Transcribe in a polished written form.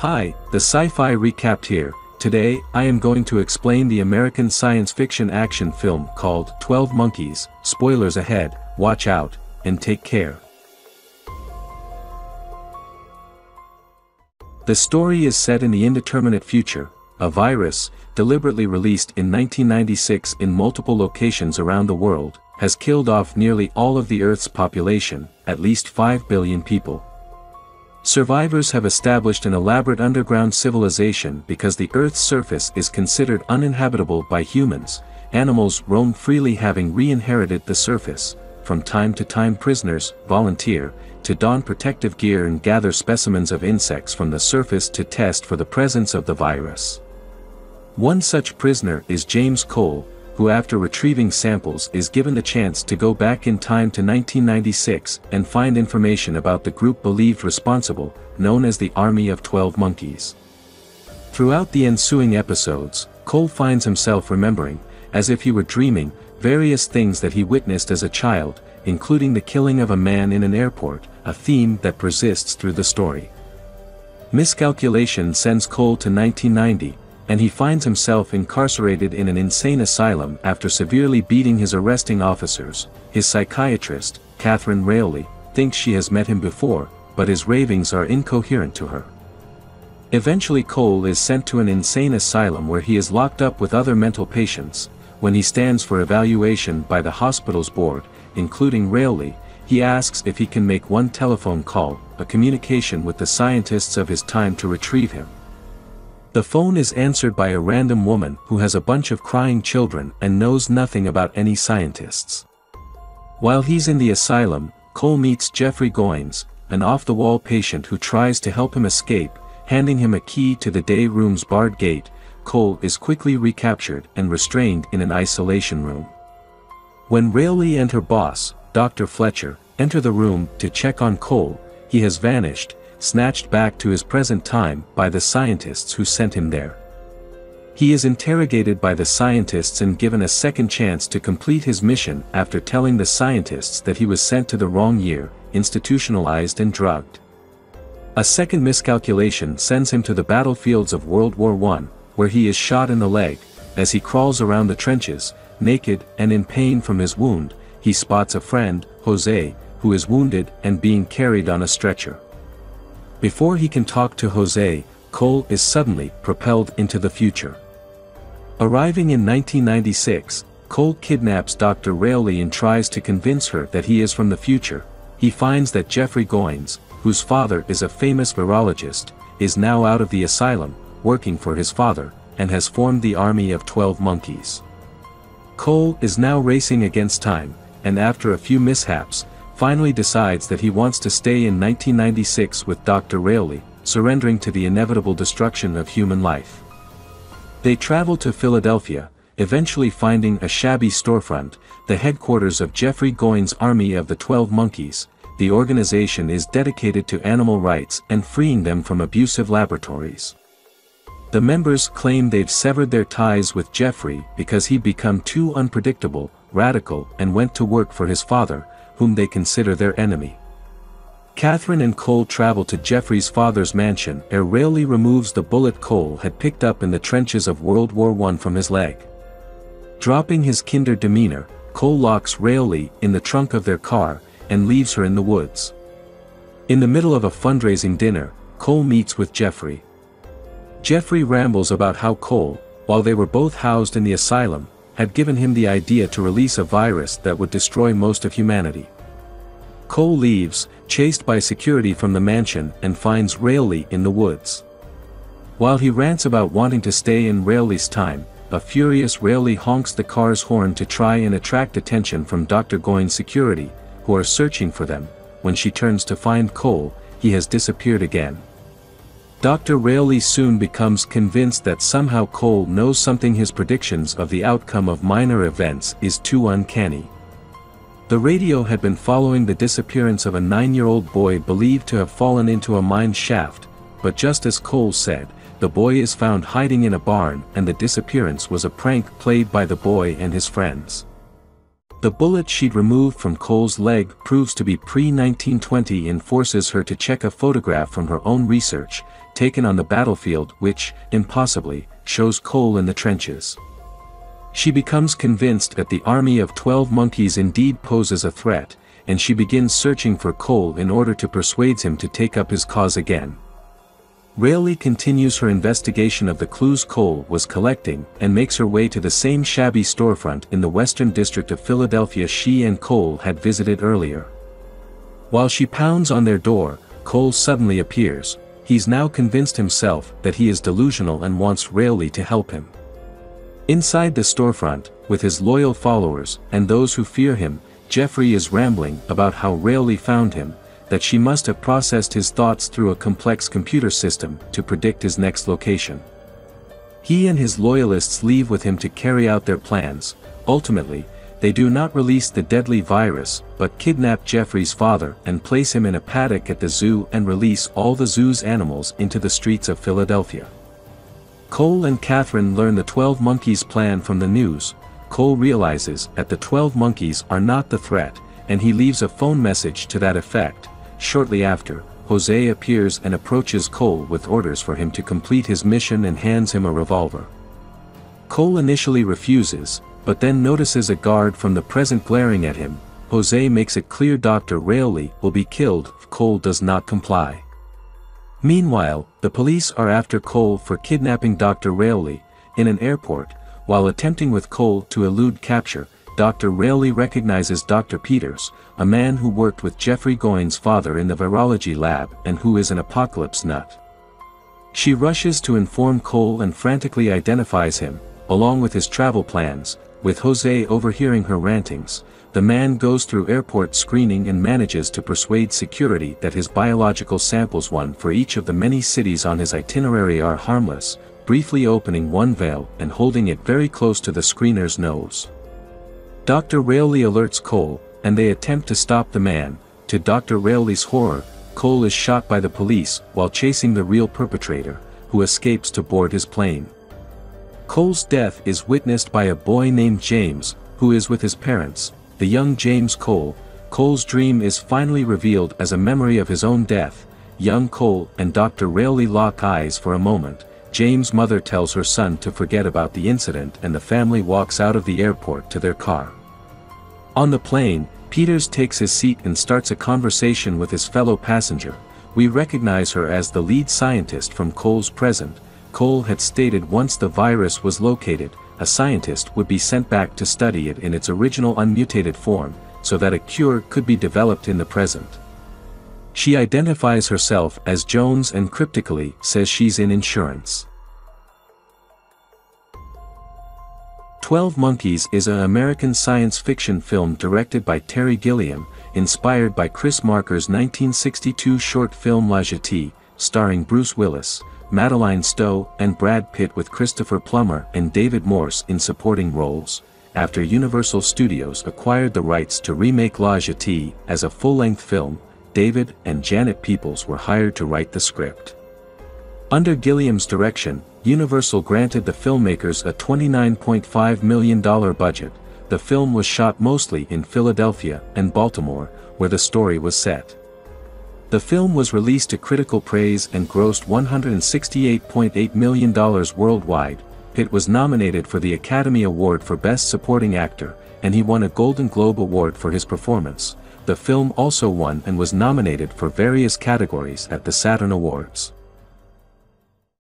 Hi, the Sci-Fi Recapped here. Today, I am going to explain the American science fiction action film called 12 Monkeys. Spoilers ahead, watch out, and take care. The story is set in the indeterminate future. A virus, deliberately released in 1996 in multiple locations around the world, has killed off nearly all of the Earth's population, at least 5 billion people. Survivors have established an elaborate underground civilization because the Earth's surface is considered uninhabitable by humans. Animals roam freely, having re-inherited the surface. From time to time prisoners volunteer to don protective gear and gather specimens of insects from the surface to test for the presence of the virus. One such prisoner is James Cole, who after retrieving samples is given the chance to go back in time to 1996 and find information about the group believed responsible, known as the Army of 12 Monkeys. Throughout the ensuing episodes, Cole finds himself remembering, as if he were dreaming, various things that he witnessed as a child, including the killing of a man in an airport, a theme that persists through the story. Miscalculation sends Cole to 1990, and he finds himself incarcerated in an insane asylum after severely beating his arresting officers. His psychiatrist, Kathryn, thinks she has met him before, but his ravings are incoherent to her. Eventually Cole is sent to an insane asylum where he is locked up with other mental patients. When he stands for evaluation by the hospital's board, including Rayleigh, he asks if he can make one telephone call, a communication with the scientists of his time to retrieve him. The phone is answered by a random woman who has a bunch of crying children and knows nothing about any scientists. While he's in the asylum, Cole meets Jeffrey Goines, an off-the-wall patient who tries to help him escape, handing him a key to the day room's barred gate. Cole is quickly recaptured and restrained in an isolation room. When Rayleigh and her boss, Dr. Fletcher, enter the room to check on Cole, he has vanished, snatched back to his present time by the scientists who sent him there. He is interrogated by the scientists and given a second chance to complete his mission after telling the scientists that he was sent to the wrong year, institutionalized and drugged. A second miscalculation sends him to the battlefields of World War I, where he is shot in the leg. As he crawls around the trenches, naked and in pain from his wound, he spots a friend, Jose, who is wounded and being carried on a stretcher. Before he can talk to Jose, Cole is suddenly propelled into the future. Arriving in 1996, Cole kidnaps Dr. Rayleigh and tries to convince her that he is from the future. He finds that Jeffrey Goines, whose father is a famous virologist, is now out of the asylum, working for his father, and has formed the Army of 12 Monkeys. Cole is now racing against time, and after a few mishaps, finally decides that he wants to stay in 1996 with Dr. Rayleigh, surrendering to the inevitable destruction of human life. They travel to Philadelphia, eventually finding a shabby storefront, the headquarters of Jeffrey Goines' Army of the 12 Monkeys. The organization is dedicated to animal rights and freeing them from abusive laboratories. The members claim they've severed their ties with Jeffrey because he'd become too unpredictable, radical, and went to work for his father, whom they consider their enemy. Kathryn and Cole travel to Jeffrey's father's mansion where Rayleigh removes the bullet Cole had picked up in the trenches of World War I from his leg. Dropping his kinder demeanor, Cole locks Rayleigh in the trunk of their car and leaves her in the woods. In the middle of a fundraising dinner, Cole meets with Jeffrey. Jeffrey rambles about how Cole, while they were both housed in the asylum, had given him the idea to release a virus that would destroy most of humanity. Cole leaves, chased by security from the mansion, and finds Rayleigh in the woods. While he rants about wanting to stay in Rayleigh's time, a furious Rayleigh honks the car's horn to try and attract attention from Dr. Goines' security, who are searching for them. When she turns to find Cole, he has disappeared again. Dr. Rayleigh soon becomes convinced that somehow Cole knows something. His predictions of the outcome of minor events is too uncanny. The radio had been following the disappearance of a 9-year-old boy believed to have fallen into a mine shaft, but just as Cole said, the boy is found hiding in a barn and the disappearance was a prank played by the boy and his friends. The bullet she'd removed from Cole's leg proves to be pre-1920 and forces her to check a photograph from her own research. taken on the battlefield which, impossibly, shows Cole in the trenches. She becomes convinced that the army of 12 monkeys indeed poses a threat, and she begins searching for Cole in order to persuade him to take up his cause again. Rayleigh continues her investigation of the clues Cole was collecting and makes her way to the same shabby storefront in the Western District of Philadelphia she and Cole had visited earlier. While she pounds on their door, Cole suddenly appears. He's now convinced himself that he is delusional and wants Rayleigh to help him. Inside the storefront, with his loyal followers and those who fear him, Jeffrey is rambling about how Rayleigh found him, that she must have processed his thoughts through a complex computer system to predict his next location. He and his loyalists leave with him to carry out their plans. Ultimately, they do not release the deadly virus, but kidnap Jeffrey's father and place him in a paddock at the zoo and release all the zoo's animals into the streets of Philadelphia. Cole and Kathryn learn the 12 monkeys' plan from the news. Cole realizes that the 12 monkeys are not the threat, and he leaves a phone message to that effect. Shortly after, Jose appears and approaches Cole with orders for him to complete his mission and hands him a revolver. Cole initially refuses, but then notices a guard from the present glaring at him. Jose makes it clear Dr. Rayleigh will be killed if Cole does not comply. Meanwhile, the police are after Cole for kidnapping Dr. Rayleigh. In an airport, while attempting with Cole to elude capture, Dr. Rayleigh recognizes Dr. Peters, a man who worked with Jeffrey Goines' father in the virology lab and who is an apocalypse nut. She rushes to inform Cole and frantically identifies him, along with his travel plans. With Jose overhearing her rantings, the man goes through airport screening and manages to persuade security that his biological samples, one for each of the many cities on his itinerary, are harmless, briefly opening one vial and holding it very close to the screener's nose. Dr. Rayleigh alerts Cole, and they attempt to stop the man. To Dr. Rayleigh's horror, Cole is shot by the police while chasing the real perpetrator, who escapes to board his plane. Cole's death is witnessed by a boy named James, who is with his parents, the young James Cole. Cole's dream is finally revealed as a memory of his own death. Young Cole and Dr. Rayleigh lock eyes for a moment. James' mother tells her son to forget about the incident and the family walks out of the airport to their car. On the plane, Peters takes his seat and starts a conversation with his fellow passenger. We recognize her as the lead scientist from Cole's present. Cole had stated once the virus was located, a scientist would be sent back to study it in its original unmutated form, so that a cure could be developed in the present. She identifies herself as Jones and cryptically says she's in insurance. 12 Monkeys is an American science fiction film directed by Terry Gilliam, inspired by Chris Marker's 1962 short film La Jetée, starring Bruce Willis, Madeline Stowe and Brad Pitt, with Christopher Plummer and David Morse in supporting roles. After Universal Studios acquired the rights to remake La Jetée as a full-length film, David and Janet Peoples were hired to write the script. Under Gilliam's direction, Universal granted the filmmakers a $29.5 million budget. The film was shot mostly in Philadelphia and Baltimore, where the story was set. The film was released to critical praise and grossed $168.8 million worldwide. Pitt was nominated for the Academy Award for Best Supporting Actor, and he won a Golden Globe Award for his performance. The film also won and was nominated for various categories at the Saturn Awards.